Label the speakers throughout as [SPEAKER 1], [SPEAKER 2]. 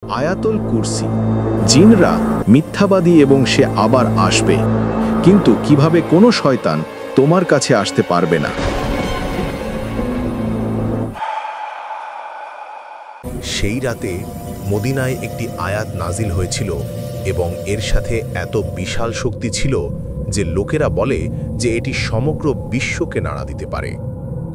[SPEAKER 1] আয়াতুল কুরসি। জিনরা মিথ্যাবাদী এবং সে আবার আসবে, কিন্তু কিভাবে কোনো শয়তান তোমার কাছে আসতে পারবে না।
[SPEAKER 2] সেই রাতে মদিনায় একটি আয়াত নাজিল হয়েছিল এবং এর সাথে এত বিশাল শক্তি ছিল যে লোকেরা বলে যে এটি সমগ্র বিশ্বকে নাড়া দিতে পারে।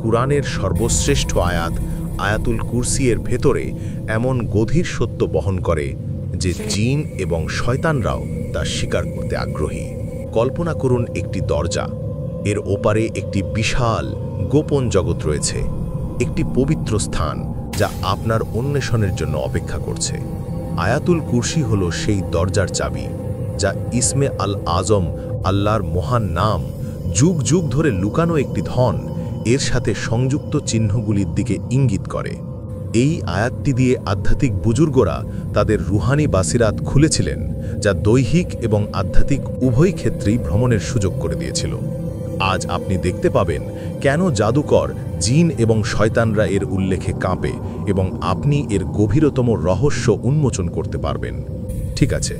[SPEAKER 2] কুরআনের সর্বশ্রেষ্ঠ আয়াত আয়াতুল কুরসি এর ভেতরে এমন গভীর সত্য বহন করে যে জিন এবং শয়তানরাও তা স্বীকার করতে আগ্রহী। কল্পনা করুন একটি দরজা, এর ওপারে একটি বিশাল গোপন জগৎ রয়েছে, একটি পবিত্র স্থান যা আপনার অন্বেষণের জন্য অপেক্ষা করছে। আয়াতুল কুরসি হল সেই দরজার চাবি যা ইসমে আল আজম, আল্লাহর মহান নাম, যুগ যুগ ধরে লুকানো একটি ধন, এর সাথে সংযুক্ত চিহ্নগুলির দিকে ইঙ্গিত করে। এই আয়াতটি দিয়ে আধ্যাত্মিক বুজুর্গরা তাদের রুহানি বাসিরাত খুলেছিলেন, যা দৈহিক এবং আধ্যাত্মিক উভয় ক্ষেত্রেই ভ্রমণের সুযোগ করে দিয়েছিল। আজ আপনি দেখতে পাবেন কেন জাদুকর, জিন এবং শয়তানরা এর উল্লেখে কাঁপে এবং আপনি এর গভীরতম রহস্য উন্মোচন করতে পারবেন। ঠিক আছে,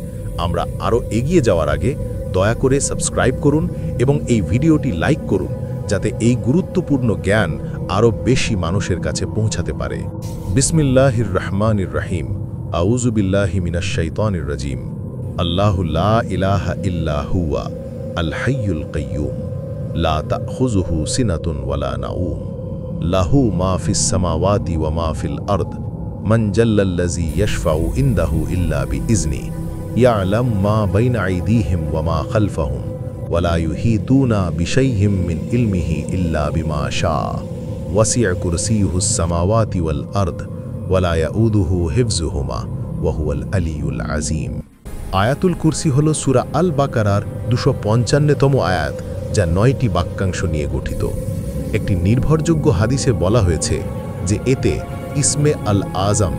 [SPEAKER 2] আমরা আরও এগিয়ে যাওয়ার আগে দয়া করে সাবস্ক্রাইব করুন এবং এই ভিডিওটি লাইক করুন, যাতে এই গুরুত্বপূর্ণ জ্ঞান আরও বেশি মানুষের কাছে পৌঁছাতে পারে। বিসমিল্লাহির রহমানির রহিম। আউযু বিল্লাহি মিনাশ শাইতানির রাজিম। আল্লাহু লা ইলাহা ইল্লা হুয়া আল হাইয়ুল কাইয়্যুম লা তাখুযুহু সিনাতুন ওয়ালা নাউম লাহু মা ফিস সামাওয়াতি ওয়া মা ফিল আরদ মান জাল্লাল্লাযী ইয়াশফাউ ইনদাহু ইল্লা বিইজনি ইয়ালাম মা বাইনা আইদিহিম ওয়া মা খালফাহুম ওয়ালা ইউহিতুনা বিশাইইম মিন ইলমিহি ইল্লা বিমা শাআ ওয়াসি'a কুরসিয়ুহুস সামাওয়াতি ওয়াল আরদ ওয়ালা ইয়াউদুহু হিফযুহুমা ওয়া হুয়াল আলিয়্যুল আযীম। আয়াতুল কুরসি হল সূরা আল বাকারার 255তম আয়াত, যা 9টি বাক্যাংশ নিয়ে গঠিত। একটি নির্ভরযোগ্য হাদিসে বলা হয়েছে যে এতে ইসমে আল আজম,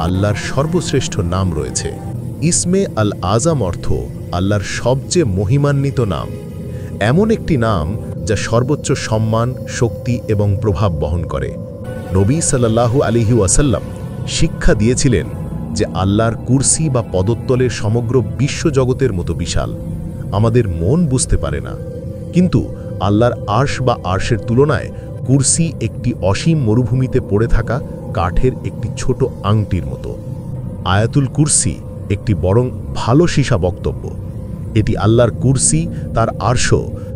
[SPEAKER 2] আল্লাহর সর্বশ্রেষ্ঠ নাম রয়েছে। ইসমে আল আজম অর্থ আল্লাহর সবচেয়ে মহিমান্বিত নাম, এমন একটি নাম যা সর্বোচ্চ সম্মান, শক্তি এবং প্রভাব বহন করে। নবী সাল্লাল্লাহু আলাইহি ওয়াসাল্লাম শিক্ষা দিয়েছিলেন যে আল্লাহর কুরসি বা পদতলের সমগ্র বিশ্বজগতের মতো বিশাল। আমাদের মন বুঝতে পারে না, কিন্তু আল্লাহর আরশ বা আরশের তুলনায় কুরসি একটি অসীম মরুভূমিতে পড়ে থাকা কাঠের একটি ছোট আংটির মতো। আয়াতুল কুরসি একটি বরং ভালো সীসা বক্তব্য। এটি আল্লাহর কুরসি, তার আরশ,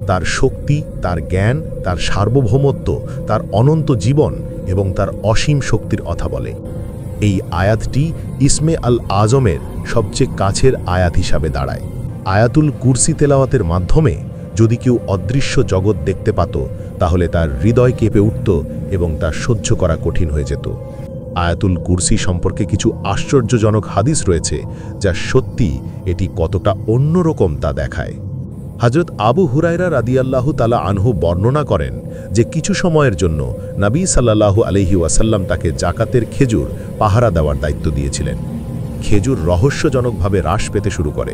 [SPEAKER 2] তার শক্তি, তার জ্ঞান, তার সার্বভৌমত্ব, তার অনন্ত জীবন এবং তার অসীম শক্তির কথা বলে। এই আয়াতটি ইসমে আল আজমের সবচেয়ে কাছের আয়াত হিসাবে দাঁড়ায়। আয়াতুল কুরসি তেলাওয়াতের মাধ্যমে যদি কেউ অদৃশ্য জগৎ দেখতে পেত, তাহলে তার হৃদয় কেঁপে উঠত এবং তা সহ্য করা কঠিন হয়ে যেত। আয়াতুল কুরসি সম্পর্কে কিছু আশ্চর্যজনক হাদিস রয়েছে, যা সত্যি এটি কতটা অন্যরকম তা দেখায়। হযরত আবু হুরায়রা রাদিয়াল্লাহু তাআলা আনহু বর্ণনা করেন যে কিছু সময়ের জন্য নবী সাল্লাল্লাহু আলাইহি ওয়াসাল্লাম তাকে জাকাতের খেজুর পাহারা দেওয়ার দায়িত্ব দিয়েছিলেন। খেজুর রহস্যজনকভাবে হ্রাস পেতে শুরু করে।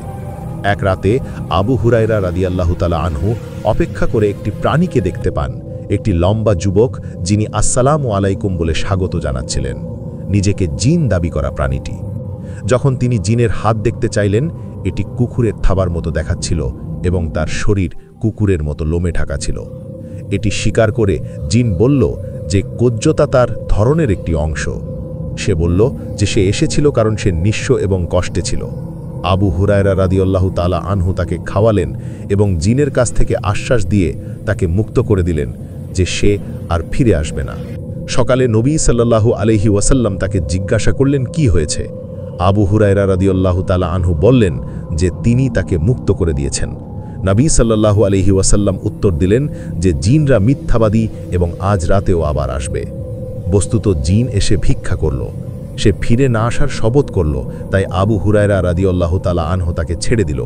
[SPEAKER 2] এক রাতে আবু হুরায়রা রাদিয়াল্লাহু তাআলা আনহু অপেক্ষা করে একটি প্রাণীকে দেখতে পান, একটি লম্বা যুবক যিনি আসসালামু আলাইকুম বলে স্বাগত জানাচ্ছিলেন। নিজেকে জিন দাবি করা প্রাণীটি। যখন তিনি জিনের হাত দেখতে চাইলেন, এটি কুকুরের থাবার মতো দেখাচ্ছিল এবং তার শরীর কুকুরের মতো লোমে ঢাকা ছিল। এটি স্বীকার করে জিন বলল যে কোজ্জতা তার ধরনের একটি অংশ। সে বলল যে সে এসেছিল কারণ সে নিঃস্ব এবং কষ্টে ছিল। আবু হুরায়রা রাদিয়াল্লাহু তাআলা আনহু তাকে খাওয়ালেন এবং জিনের কাছ থেকে আশ্বাস দিয়ে তাকে মুক্ত করে দিলেন যে সে আর ফিরে আসবে না। সকালে নবী সাল্লাল্লাহু আলাইহি ওয়াসাল্লাম তাকে জিজ্ঞাসা করলেন কি হয়েছে। আবু হুরায়রা রাদিয়াল্লাহু তাআলা আনহু বললেন যে তিনি তাকে মুক্ত করে দিয়েছেন। নবী সাল্লাল্লাহু আলাইহি ওয়াসাল্লাম উত্তর দিলেন যে জিনরা মিথ্যাবাদী এবং আজ রাতেও আবার আসবে। বস্তুত জিন এসে ভিক্ষা করল, সে ফিরে না আসার শপথ করল, তাই আবু হুরায়রা রাদিয়াল্লাহু তাআলা আনহু তাকে ছেড়ে দিল।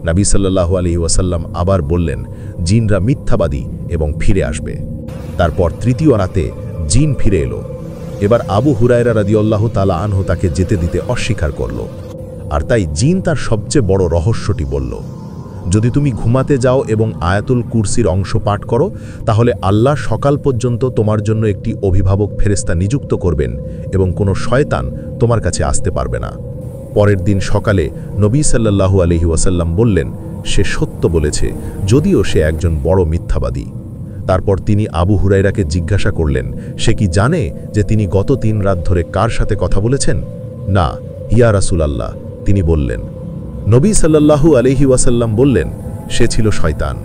[SPEAKER 2] নবী সাল্লাল্লাহু আলাইহি ওয়াসাল্লাম আবার বললেন জিনরা মিথ্যাবাদী এবং ফিরে আসবে। তারপর তৃতীয় রাতে জিন ফিরে এলো। এবার আবু হুরায়রা রাদিয়াল্লাহু তাআলা আনহু তাকে যেতে দিতে অস্বীকার করল, আর তাই জিন তার সবচেয়ে বড় রহস্যটি বলল। যদি তুমি ঘুমাতে যাও এবং আয়াতুল কুরসির অংশ পাঠ করো, তাহলে আল্লাহ সকাল পর্যন্ত তোমার জন্য একটি অভিভাবক ফেরেশতা নিযুক্ত করবেন এবং কোনো শয়তান তোমার কাছে আসতে পারবে না। পরের দিন সকালে নবী সাল্লাল্লাহু আলাইহি ওয়াসাল্লাম বললেন, সে সত্য বলেছে, যদিও সে একজন বড় মিথ্যাবাদী। তারপর তিনি আবু হুরায়রাকে জিজ্ঞাসা করলেন, সে কি জানে যে তিনি গত 3 রাত ধরে কার সাথে কথা বলেছেন? না, ইয়া রাসূলুল্লাহ, তিনি বললেন। নবী সাল্লাল্লাহু আলাইহি ওয়াসাল্লাম বললেন, সে ছিল শয়তান।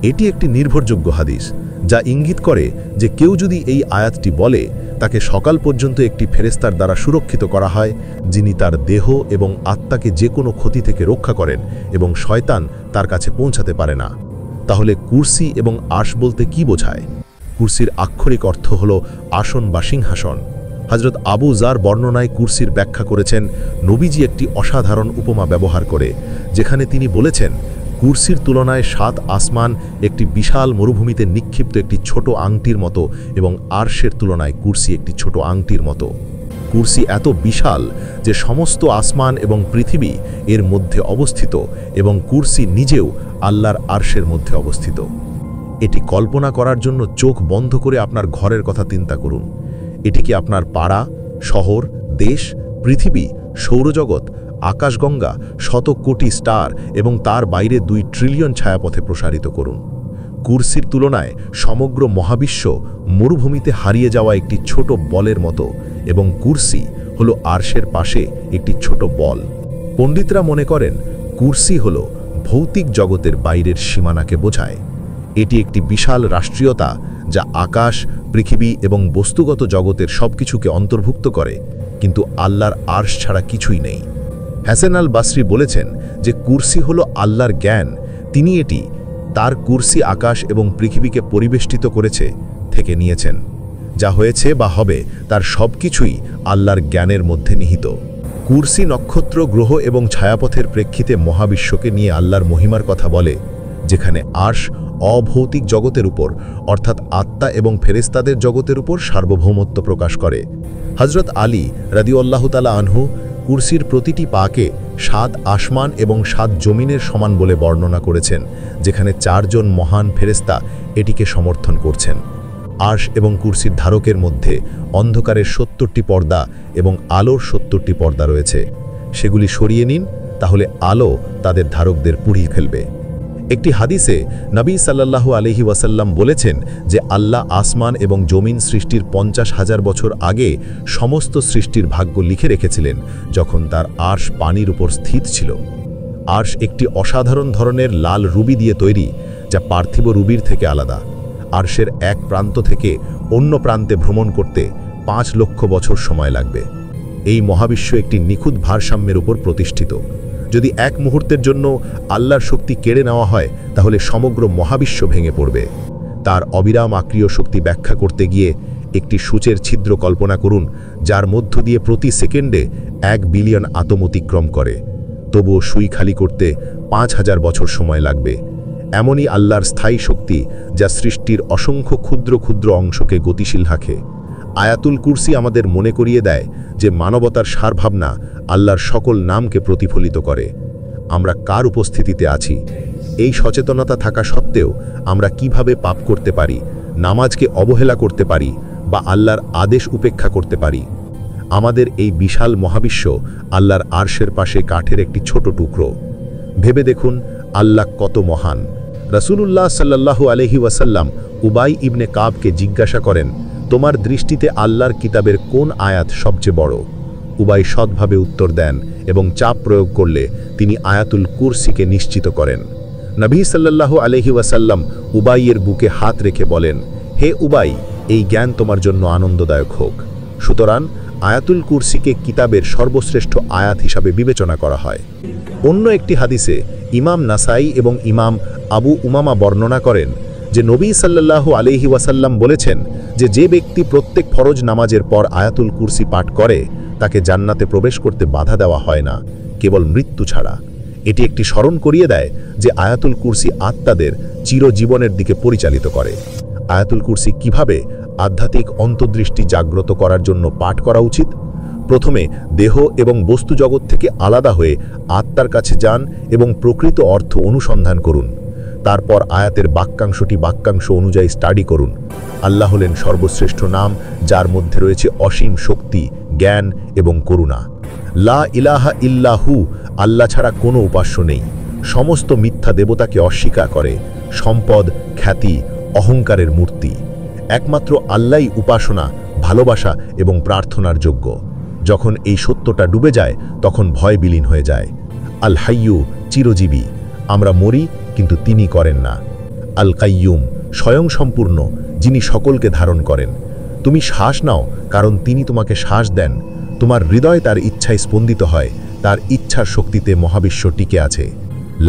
[SPEAKER 2] এটি একটি নির্ভরযোগ্য হাদিস, যা ইঙ্গিত করে যে কেউ যদি এই আয়াতটি বলে, তাকে সকাল পর্যন্ত একটি ফেরেশতার দ্বারা সুরক্ষিত করা হয়, যিনি তার দেহ এবং আত্মাকে যে কোনো ক্ষতি থেকে রক্ষা করেন এবং শয়তান তার কাছে পৌঁছাতে পারে না। তাহলে কুরসি এবং আরশ বলতে কি বোঝায়? কুরসির আক্ষরিক অর্থ হল আসন বা সিংহাসন। হযরত আবু যার বর্ণনায় কুরসির ব্যাখ্যা করেছেন, নবীজি একটি অসাধারণ উপমা ব্যবহার করে, যেখানে তিনি বলেছেন, কুরসির তুলনায় 7 আসমান একটি বিশাল মরুভূমিতে নিক্ষিপ্ত একটি ছোট আংটির মতো এবং আরশের তুলনায় কুরসি একটি ছোট আংটির মতো। কুরসি এত বিশাল যে সমস্ত আসমান এবং পৃথিবী এর মধ্যে অবস্থিত এবং কুরসি নিজেও আল্লাহর আরশের মধ্যে অবস্থিত। এটি কল্পনা করার জন্য চোখ বন্ধ করে আপনার ঘরের কথা চিন্তা করুন। এটি কি আপনার পাড়া, শহর, দেশ, পৃথিবী, সৌরজগৎ, আকাশগঙ্গা, শত কোটি স্টার এবং তার বাইরে 2 ট্রিলিয়ন ছায়াপথে প্রসারিত করুন। কুরসির তুলনায় সমগ্র মহাবিশ্ব মরুভূমিতে হারিয়ে যাওয়া একটি ছোট বলের মতো এবং কুরসি হলো আরশের পাশে একটি ছোট বল। পণ্ডিতরা মনে করেন কুরসি হলো ভৌতিক জগতের বাইরের সীমানাকে বোঝায়। এটি একটি বিশাল রাষ্ট্রীয়তা যা আকাশ, পৃথিবী এবং বস্তুগত জগতের সবকিছুকে অন্তর্ভুক্ত করে, কিন্তু আল্লাহর আরশ ছাড়া কিছুই নেই। হাসান আল বাসরি বলেছেন যে কুরসি হলো আল্লাহর জ্ঞান, তিনি এটি তার কুরসি আকাশ এবং পৃথিবীকে পরিবেষ্টিত করেছে থেকে নিয়েছেন। যা হয়েছে বা হবে তার সবকিছুই আল্লাহর জ্ঞানের মধ্যে নিহিত। কুরসি নক্ষত্র, গ্রহ এবং ছায়াপথের প্রেক্ষিতে মহাবিশ্বকে নিয়ে আল্লাহর মহিমার কথা বলে, যেখানে আরশ অভৌতিক জগতের উপর অর্থাৎ আত্মা এবং ফেরেশতাদের জগতের উপর সার্বভৌমত্ব প্রকাশ করে। হযরত আলী রাদিয়াল্লাহু তাআলা আনহু কুরসির প্রতিটি পাকে 7 আসমান এবং 7 জমিনের সমান বলে বর্ণনা করেছেন, যেখানে 4 জন মহান ফেরেশতা এটিকে সমর্থন করছেন। আরশ এবং কুরসির ধারকের মধ্যে অন্ধকারের 70টি পর্দা এবং আলোর 70টি পর্দা রয়েছে। সেগুলি সরিয়ে নিন, তাহলে আলো তাদের ধারকদের পুড়িয়ে ফেলবে। একটি হাদিসে নবী সাল্লাল্লাহু আলাইহি ওয়াসাল্লাম বলেছেন যে আল্লাহ আসমান এবং জমিন সৃষ্টির 50,000 বছর আগে সমস্ত সৃষ্টির ভাগ্য লিখে রেখেছিলেন, যখন তার আরশ পানির উপর স্থিত ছিল। আরশ একটি অসাধারণ ধরনের লাল রুবি দিয়ে তৈরি, যা পার্থিব রুবির থেকে আলাদা। আরশের এক প্রান্ত থেকে অন্য প্রান্তে ভ্রমণ করতে 5 লক্ষ বছর সময় লাগবে। এই মহাবিশ্ব একটি নিখুঁত ভারসাম্যের উপর প্রতিষ্ঠিত। যদি এক মুহূর্তের জন্য আল্লাহর শক্তি কেড়ে নেওয়া হয়, তাহলে সমগ্র মহাবিশ্ব ভেঙে পড়বে। তার অবিরাম আক্রিয় শক্তি ব্যাখ্যা করতে গিয়ে একটি সূচের ছিদ্র কল্পনা করুন, যার মধ্য দিয়ে প্রতি সেকেন্ডে 1 বিলিয়ন আতম অতিক্রম করে। তবুও সুই খালি করতে 5000 বছর সময় লাগবে। এমনই আল্লাহর স্থায়ী শক্তি, যা সৃষ্টির অসংখ্য ক্ষুদ্র ক্ষুদ্র অংশকে গতিশীল রাখে। আয়াতুল কুরসি আমাদের মনে করিয়ে দেয় যে মানবতার সারভাবনা আল্লাহর সকল নামকে প্রতিফলিত করে। আমরা কার উপস্থিতিতে আছি, এই সচেতনতা থাকা সত্ত্বেও আমরা কিভাবে পাপ করতে পারি, নামাজকে অবহেলা করতে পারি বা আল্লাহর আদেশ উপেক্ষা করতে পারি। আমাদের এই বিশাল মহাবিশ্ব আল্লাহর আরশের পাশে কাঠের একটি ছোট টুকরো। ভেবে দেখুন আল্লাহ কত মহান। রাসূলুল্লাহ সাল্লাল্লাহু আলাইহি ওয়াসাল্লাম উবাই ইবনে কাবকে জিজ্ঞাসা করেন, তোমার দৃষ্টিতে আল্লাহর কিতাবের কোন আয়াত সবচেয়ে বড়? উবাই সৎভাবে উত্তর দেন এবং চাপ প্রয়োগ করলে তিনি আয়াতুল কুরসিকে নিশ্চিত করেন। নবী সাল্লাল্লাহু আলাইহি ওয়াসাল্লাম উবাইয়ের বুকে হাত রেখে বলেন, হে উবাই, এই জ্ঞান তোমার জন্য আনন্দদায়ক হোক। সুতরাং আয়াতুল কুরসিকে কিতাবের সর্বশ্রেষ্ঠ আয়াত হিসাবে বিবেচনা করা হয়। অন্য একটি হাদিসে ইমাম নাসাই এবং ইমাম আবু উমামা বর্ণনা করেন যে নবী সাল্লাল্লাহু আলাইহি ওয়াসাল্লাম বলেছেন যে ব্যক্তি প্রত্যেক ফরজ নামাজের পর আয়াতুল কুরসি পাঠ করে, তাকে জান্নাতে প্রবেশ করতে বাধা দেওয়া হয় না, কেবল মৃত্যু ছাড়া। এটি একটি স্মরণ করিয়ে দেয় যে আয়াতুল কুরসি আত্মাদের চিরজীবনের দিকে পরিচালিত করে। আয়াতুল কুরসি কিভাবে আধ্যাত্মিক অন্তর্দৃষ্টি জাগ্রত করার জন্য পাঠ করা উচিত? প্রথমে দেহ এবং বস্তু জগৎ থেকে আলাদা হয়ে আত্মার কাছে যান এবং প্রকৃত অর্থ অনুসন্ধান করুন। তারপর আয়াতের বাক্যাংশ অনুযায়ী স্টাডি করুন। আল্লাহ হলেন সর্বশ্রেষ্ঠ নাম, যার মধ্যে রয়েছে অসীম শক্তি, জ্ঞান এবং করুণা। লা ইলাহা ইল্লাহু, আল্লাহ ছাড়া কোনো উপাস্য নেই। সমস্ত মিথ্যা দেবতাকে অস্বীকার করে, সম্পদ, খ্যাতি, অহংকারের মূর্তি। একমাত্র আল্লাহই উপাসনা, ভালোবাসা এবং প্রার্থনার যোগ্য। যখন এই সত্যটা ডুবে যায় তখন ভয় বিলীন হয়ে যায়। আল হাইয়ু, চিরজীবী, আমরা মরি কিন্তু তিনি করেন না। আল কাইয়ুম, স্বয়ংসম্পূর্ণ, যিনি সকলকে ধারণ করেন। তুমি শ্বাস নাও কারণ তিনি তোমাকে শ্বাস দেন। তোমার হৃদয় তার ইচ্ছায় স্পন্দিত হয়, তার ইচ্ছার শক্তিতে মহাবিশ্ব টিকে আছে।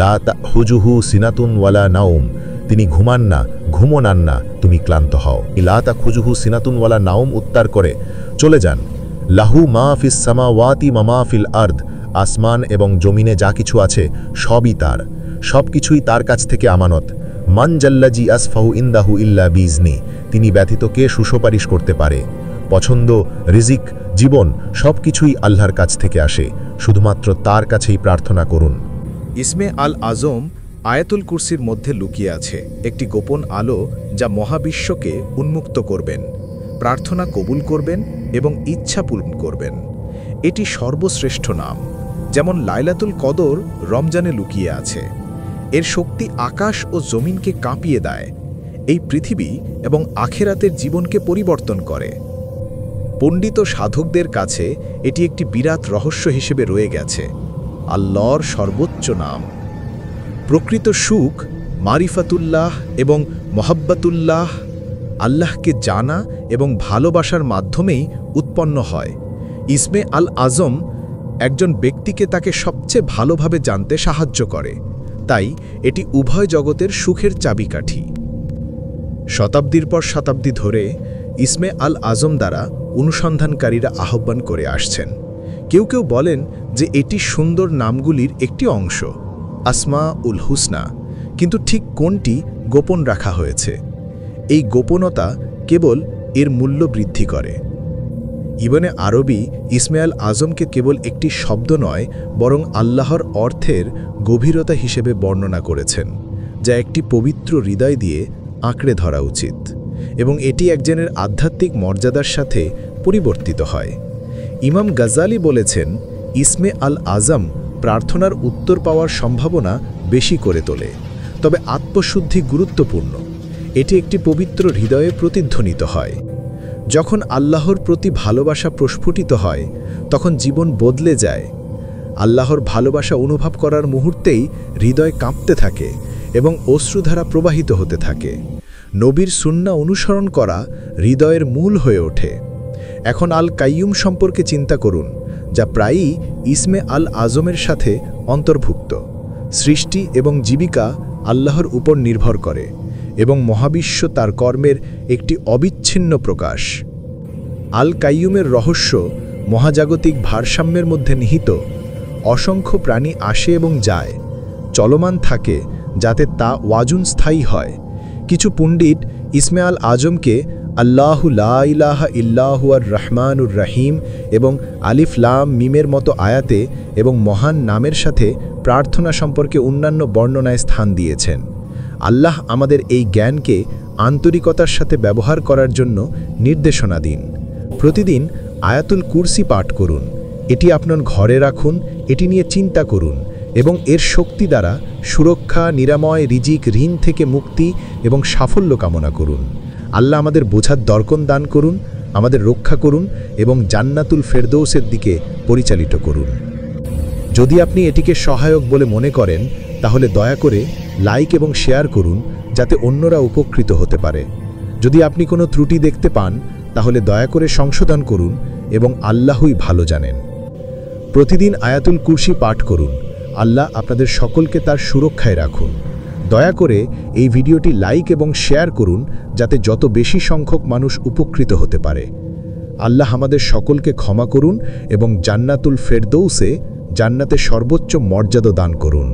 [SPEAKER 2] লা তাহুজুহু সিনাতুন ওয়ালা নাউম, তিনি ঘুমান না, ঘুমো নান না, তুমি ক্লান্ত হও। লা তাহুজুহু সিনাতুন ওয়ালা নাউম উত্তর করে চলে যান। লাহু মা ফিস সামাওয়াতি মা ফিল আরদ, আসমান এবং জমিনে যা কিছু আছে সবই তার, সব কিছুই তার কাছ থেকে আমানত। মান জাল্লাজি আসফাহু ইন্দাহু ইল্লা বিজনি, তিনি ব্যতীত কে সুসুপারিশ করতে পারে। পছন্দ, রিজিক, জীবন সব কিছুই আল্লাহর কাছ থেকে আসে, শুধুমাত্র তার কাছেই প্রার্থনা করুন।
[SPEAKER 1] ইসমে আল আজম আয়াতুল কুরসির মধ্যে লুকিয়ে আছে একটি গোপন আলো, যা মহাবিশ্বকে উন্মুক্ত করবেন, প্রার্থনা কবুল করবেন এবং ইচ্ছা পূরণ করবেন। এটি সর্বশ্রেষ্ঠ নাম, যেমন লাইলাতুল কদর রমজানে লুকিয়ে আছে। এর শক্তি আকাশ ও জমিনকে কাঁপিয়ে দেয়, এই পৃথিবী এবং আখেরাতের জীবনকে পরিবর্তন করে। পণ্ডিত সাধকদের কাছে এটি একটি বিরাট রহস্য হিসেবে রয়ে গেছে। আল্লাহর সর্বোচ্চ নাম। প্রকৃত সুখ মারিফাতুল্লাহ এবং মহাব্বাতুল্লাহ, আল্লাহকে জানা এবং ভালোবাসার মাধ্যমেই উৎপন্ন হয়। ইসমে আল আজম একজন ব্যক্তিকে তাকে সবচেয়ে ভালোভাবে জানতে সাহায্য করে, তাই এটি উভয় জগতের সুখের চাবিকাঠি। শতাব্দীর পর শতাব্দী ধরে ইসমে আল আজম দ্বারা অনুসন্ধানকারীরা আহ্বান করে আসছেন। কেউ কেউ বলেন যে এটি সুন্দর নামগুলির একটি অংশ, আসমা উল হুসনা, কিন্তু ঠিক কোনটি গোপন রাখা হয়েছে। এই গোপনতা কেবল এর মূল্য বৃদ্ধি করে। ইবনে আরবি ইসমে আল আজমকে কেবল একটি শব্দ নয়, বরং আল্লাহর অর্থের গভীরতা হিসেবে বর্ণনা করেছেন, যা একটি পবিত্র হৃদয় দিয়ে আঁকড়ে ধরা উচিত, এবং এটি একজনের আধ্যাত্মিক মর্যাদার সাথে পরিবর্তিত হয়। ইমাম গাজ্জালি বলেছেন, ইসমে আল আজম প্রার্থনার উত্তর পাওয়ার সম্ভাবনা বেশি করে তোলে, তবে আত্মশুদ্ধি গুরুত্বপূর্ণ। এটি একটি পবিত্র হৃদয়ে প্রতিধ্বনিত হয়। যখন আল্লাহর প্রতি ভালোবাসা প্রস্ফুটিত হয়, তখন জীবন বদলে যায়। আল্লাহর ভালোবাসা অনুভব করার মুহূর্তেই হৃদয় কাঁপতে থাকে এবং অশ্রুধারা প্রবাহিত হতে থাকে। নবীর সুন্নাহ অনুসরণ করা হৃদয়ের মূল হয়ে ওঠে। এখন আল কাইয়ুম সম্পর্কে চিন্তা করুন, যা প্রায়ই ইসমে আল আজমের সাথে অন্তর্ভুক্ত। সৃষ্টি এবং জীবিকা আল্লাহর উপর নির্ভর করে, এবং মহাবিশ্ব তার কর্মের একটি অবিচ্ছিন্ন প্রকাশ। আল কাইয়ুমের রহস্য মহাজাগতিক ভারসাম্যের মধ্যে নিহিত। অসংখ্য প্রাণী আসে এবং যায়, চলমান থাকে, যাতে তা ওয়াজুন স্থায়ী হয়। কিছু পণ্ডিত ইসমে আল আজমকে আল্লাহু লা ইলাহা ইল্লাহু আর রহমানুর রহিম এবং আলিফ লাম মিমের মতো আয়াতে এবং মহান নামের সাথে প্রার্থনা সম্পর্কে অন্যান্য বর্ণনায় স্থান দিয়েছেন। আল্লাহ আমাদের এই জ্ঞানকে আন্তরিকতার সাথে ব্যবহার করার জন্য নির্দেশনা দিন। প্রতিদিন আয়াতুল কুরসি পাঠ করুন, এটি আপনার ঘরে রাখুন, এটি নিয়ে চিন্তা করুন এবং এর শক্তি দ্বারা সুরক্ষা, নিরাময়, রিজিক, ঋণ থেকে মুক্তি এবং সাফল্য কামনা করুন। আল্লাহ আমাদের বোঝার দর্পণ দান করুন, আমাদের রক্ষা করুন এবং জান্নাতুল ফেরদৌসের দিকে পরিচালিত করুন। যদি আপনি এটিকে সহায়ক বলে মনে করেন, তাহলে দয়া করে লাইক এবং শেয়ার করুন, যাতে অন্যরা উপকৃত হতে পারে। যদি আপনি কোনো ত্রুটি দেখতে পান, তাহলে দয়া করে সংশোধন করুন, এবং আল্লাহই ভালো জানেন। প্রতিদিন আয়াতুল কুরসি পাঠ করুন। আল্লাহ আপনাদের সকলকে তার সুরক্ষায় রাখুন। দয়া করে এই ভিডিওটি লাইক এবং শেয়ার করুন, যাতে যত বেশি সংখ্যক মানুষ উপকৃত হতে পারে। আল্লাহ আমাদের সকলকে ক্ষমা করুন এবং জান্নাতুল ফেরদৌসে, জান্নাতে সর্বোচ্চ মর্যাদা দান করুন।